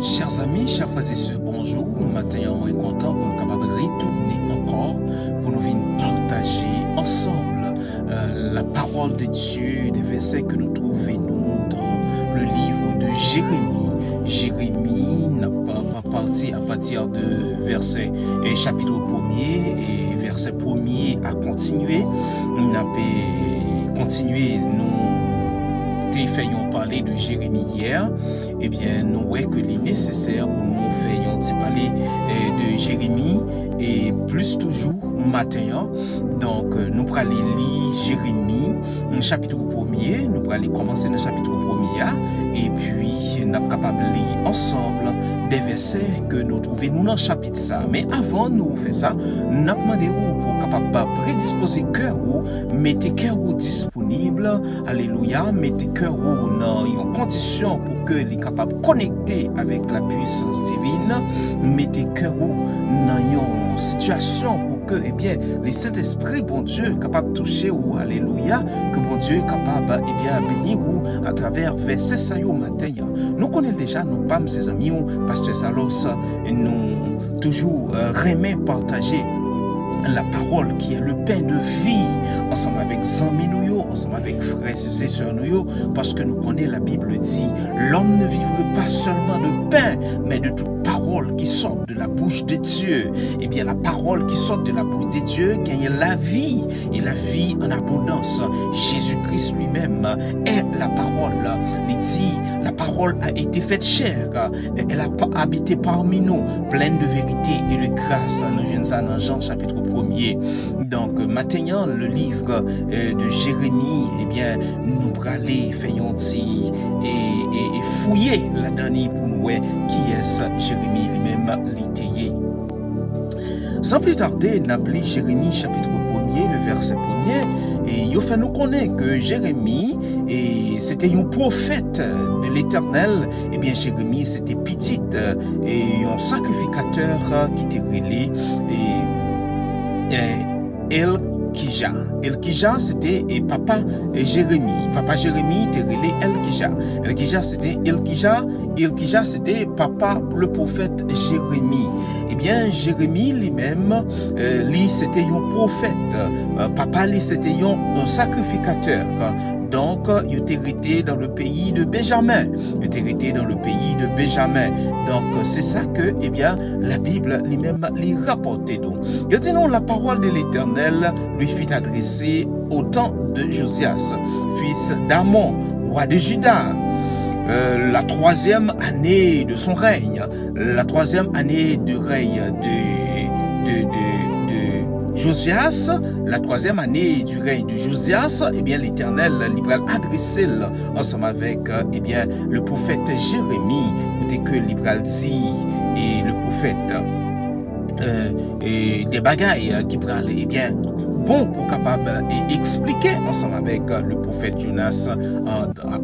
Chers amis, chers frères et sœurs, bonjour. Matin, on est content pour nous capable de retourner encore pour nous venir partager ensemble la parole de Dieu, des versets que nous trouvons dans le livre de Jérémie. Jérémie n'a pas parti à partir de verset chapitre 1er et verset 1er à continuer. On a continué nous faisons parler de Jérémie hier, eh bien, nous voyons que il est nécessaire pour nous faisons parler de Jérémie et plus toujours matin. Donc, nous allons lire Jérémie, chapitre 1er, nous allons commencer dans le chapitre 1er et puis nous sommes capables de lire ensemble des versets que nous trouvons dans le chapitre ça. Mais avant nous faire ça, nous demandons pour capable prédisposer cœur ou mettez cœur disponible, alléluia, mettez cœur dans une condition pour que les capable de connecter avec la puissance divine, mettez cœur dans une situation pour que les Saint-Esprit, bon Dieu, capable de toucher ou alléluia, que bon Dieu est capable bénir ou à travers verset ça au matin. Nous connaissons déjà nos PAM, ses amis, pasteur Salos, nous toujours remet partager la parole qui est le pain de vie ensemble avec amis nous, ensemble avec frères et sœurs nous, parce que nous connaissons la Bible dit l'homme ne vivra pas seulement de pain mais de toute parole qui sort de la bouche de Dieu. Et bien la parole qui sort de la bouche de Dieu gagne la vie et la vie en abondance. Jésus-Christ lui-même est la parole. Il dit la parole a été faite chair, elle a habité parmi nous, pleine de vérité et de grâce. Nous venons ça dans Jean chapitre 1er. Donc maintenant le livre de Jérémie, eh bien nous allons faire et fouiller la dernière pour nous qui est Jérémie lui-même l'étayé. Sans plus tarder, nous allons Jérémie chapitre 1er, le verset 1er, et il fait nous connaître que Jérémie c'était un prophète de l'Éternel. Et bien Jérémie c'était petit et un sacrificateur qui était relé Elkija. Elkija c'était papa Jérémie. Papa Jérémie était relé Elkija. Elkija c'était papa le prophète Jérémie. Eh bien Jérémie lui-même, lui c'était un prophète. Papa lui c'était un sacrificateur. Donc, il était resté dans le pays de Benjamin. Donc, c'est ça que, eh bien, la Bible lui-même lui rapportait. Donc, il dit non, la parole de l'Éternel lui fut adressée au temps de Josias, fils d'Amon, roi de Juda. La troisième année de son règne, la troisième année de règne de Josias, la troisième année du règne de Josias, eh bien l'Éternel lui a adressé ensemble avec le prophète Jérémie, que l'Ibral dit et le prophète des bagailles qui prennent bon pour capable expliquer ensemble avec le prophète Jonas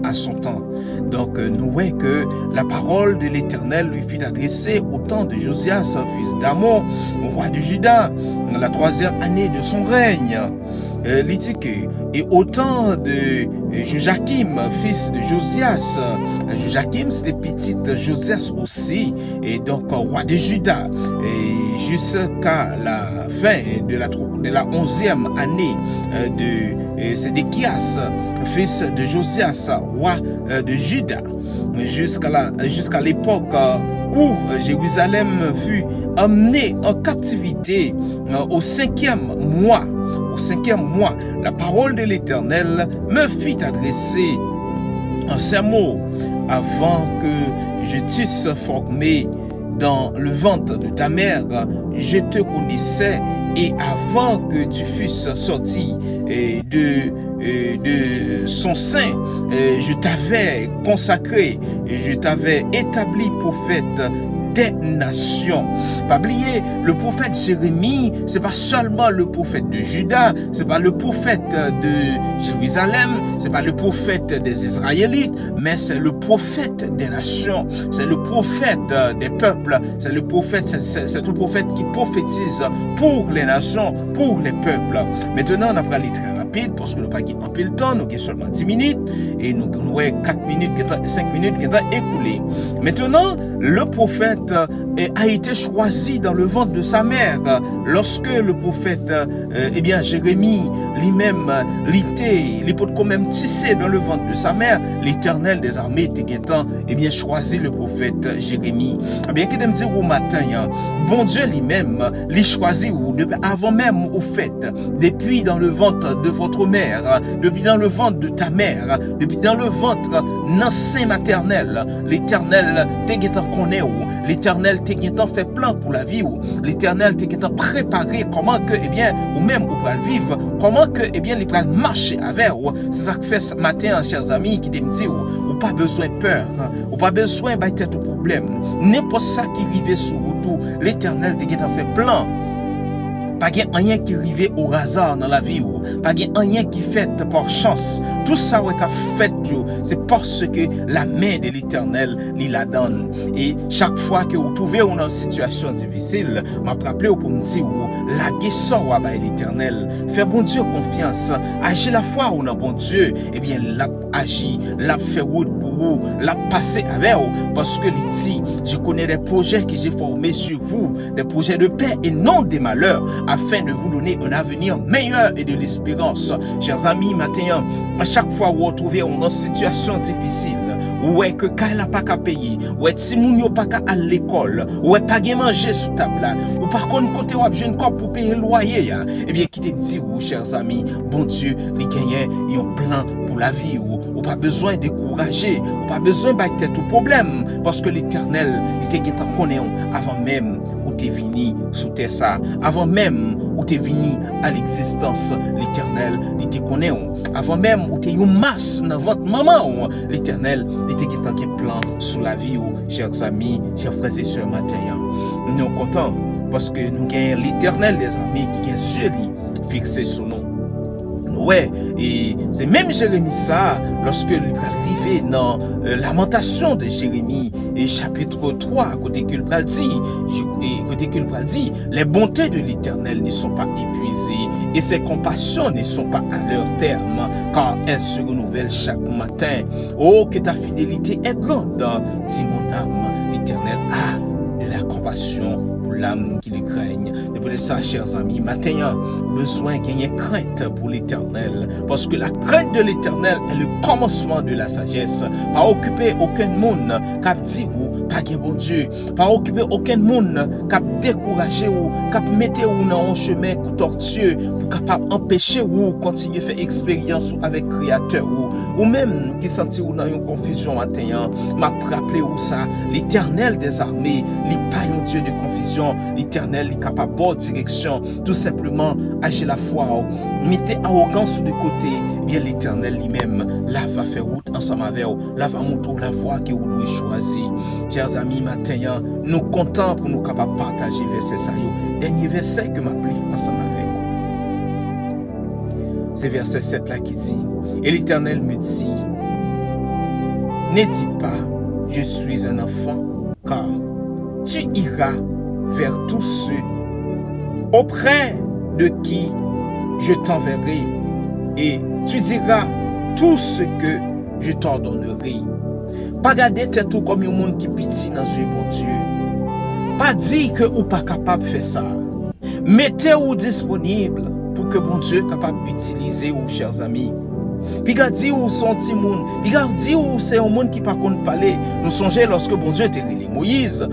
à son temps. Donc nous voyons que la parole de l'Éternel lui fut adressée au temps de Josias, fils d'Amon, roi de Juda, dans la troisième année de son règne. Et au temps de Joachim, fils de Josias. Joachim, c'était petit Josias aussi, et donc roi de Juda. Et jusqu'à la fin de la 11e année de Sédéchias, fils de Josias, roi de Juda, jusqu'à l'époque où Jérusalem fut emmenée en captivité au 5e mois. Au 5e mois, la parole de l'Éternel me fit adresser en ces mots: avant que je t'eusse formé dans le ventre de ta mère, je te connaissais, et avant que tu fusses sorti de son sein, je t'avais consacré, je t'avais établi prophète des nations. Pas oublier, le prophète Jérémie, c'est pas seulement le prophète de Juda, c'est pas le prophète de Jérusalem, c'est pas le prophète des Israélites, mais c'est le prophète des nations, c'est le prophète des peuples, c'est le prophète, c'est un prophète qui prophétise pour les nations, pour les peuples. Maintenant, on a parlé très rapide parce que nous n'avons pas un peu le temps, nous avons seulement 10 minutes et nous avons 4 minutes, 5 minutes qui sont écoulées. Maintenant, le prophète a été choisi dans le ventre de sa mère. Lorsque le prophète, Jérémie, lui-même, il peut quand même tisser dans le ventre de sa mère, l'Éternel des armées était choisi le prophète Jérémie. Qu'il me dire au matin, bon Dieu lui-même, l'y choisi avant même au fait, depuis dans le ventre de votre mère, depuis dans le ventre de ta mère, depuis dans le ventre dans sein maternel, l'Éternel te connaît ou, l'Éternel te fait plan pour la vie ou, l'Éternel te préparé comment que, ou même ou pour le vivre, comment que, il peut marcher avec ou. C'est ça que fait ce matin, chers amis, qui me dit ou pas besoin de peur, ou pas besoin de tête au problème. N'importe ça qui arrive sur tout, l'Éternel te fait plan. Pas rien qui arrive au hasard dans la vie, pas rien qui fait par chance. Tout ça qu'a fait, c'est parce que la main de l'Éternel la donne. Et chaque fois que vous trouvez dans une situation difficile, m'a rappelé pour me dire la guérison à l'Éternel. Faire bon Dieu confiance, agir la foi ou non bon Dieu, l'a agi, l'a fait route pour vous, l'a passé avec vous, parce que il dit, je connais des projets que j'ai formés sur vous, des projets de paix et non des malheurs, afin de vous donner un avenir meilleur et de l'espérance. Chers amis, maintenant, à chaque fois que vous vous retrouvez dans une situation difficile, ou est que quand n'a pas qu'à payer, ou est si moun yo pas qu'à à l'école, ou est pas qu'à manger sous table, ou par contre côté ou jeune corps pour payer le loyer, qui te dit, chers amis, bon Dieu, il gagne un plan pour la vie, ou pas besoin de décourager, ou pas besoin de battre tout problème, parce que l'Éternel, il te connaît avant même où tu es venu sous terre ça, avant même où tu es venu à l'existence, l'Éternel, il te connaît, avant même où tu es une masse dans votre maman, l'Éternel, il te un plan sur la vie, chers amis, chers frères et sœurs, matin. Nous sommes contents parce que nous gagnons l'Éternel des armées qui est sur lui fixé sur nous. Ouais, et c'est même Jérémie ça, lorsque il est arrivé dans Lamentation de Jérémie, et chapitre 3, côté qu'il dit, les bontés de l'Éternel ne sont pas épuisées, et ses compassions ne sont pas à leur terme, car elles se renouvellent chaque matin. Oh, que ta fidélité est grande, dit mon âme, l'Éternel a de la compassion pour l'âme qui le craigne. Et pour ça, chers amis, maintenant, besoin de gagner crainte pour l'Éternel, parce que la crainte de l'Éternel est le commencement de la sagesse. Pas occuper aucun monde qui dit ou pas bon Dieu, pas occuper aucun monde qui décourager ou qui mettre ou dans un chemin tortueux pour capable empêcher ou continuer à faire expérience avec Créateur ou même qui sentit ou dans une confusion maintenant. M'a rappelé où ça, l'Éternel des armées, il pas un Dieu de confusion, l'Éternel est capable de bonne direction, tout simplement agir la foi, mettez arrogance de côté, bien l'Éternel lui-même, là va faire route ensemble avec vous, là va montrer la voie que vous devez choisir. Chers amis, maintenant, nous comptons pour nous capables de partager verset ça. Dernier verset que m'appelle ensemble avec vous. C'est verset 7 là qui dit, et l'Éternel me dit, ne dis pas, je suis un enfant, car tu iras vers tous ceux auprès de qui je t'enverrai, et tu diras tout ce que je t'ordonnerai. Pas garder tête tout comme un monde qui pitié dans Dieu, bon Dieu. Pas dire que ou pas capable de faire ça. Mettez-vous disponible pour que bon Dieu capable d'utiliser vous, chers amis. Puis gardez où son petit monde, puis gardez où c'est un monde qui pas qu'on parler. Nous songeons lorsque bon Dieu était relé Moïse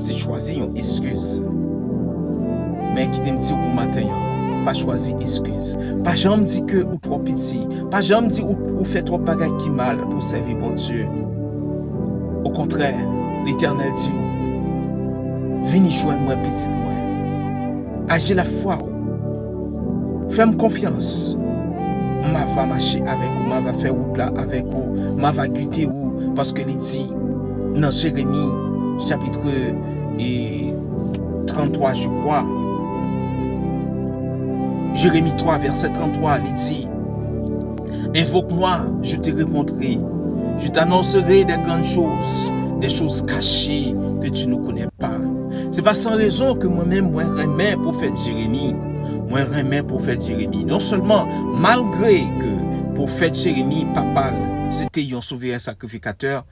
t'a choisi une excuse. Mais qui te dit au matin, pas choisi excuse. Pas jamais dit que ou trop petit, pas jamais dit ou fait trop bagaille qui mal pour servir bon Dieu. Au contraire, l'Éternel dit, venez joindre moi petit moi. Agez la foi. Fais-moi confiance. Ma va marcher avec vous, ma va faire route là avec vous, ma va guider vous, parce que il dit dans Jérémie chapitre 33, je crois. Jérémie 3, verset 33, il dit, invoque-moi, je te répondrai, je t'annoncerai des grandes choses, des choses cachées que tu ne connais pas. C'est pas sans raison que moi-même, moi remets prophète Jérémie. Moi remets prophète Jérémie. Non seulement, malgré que prophète Jérémie, papa, c'était un souverain sacrificateur,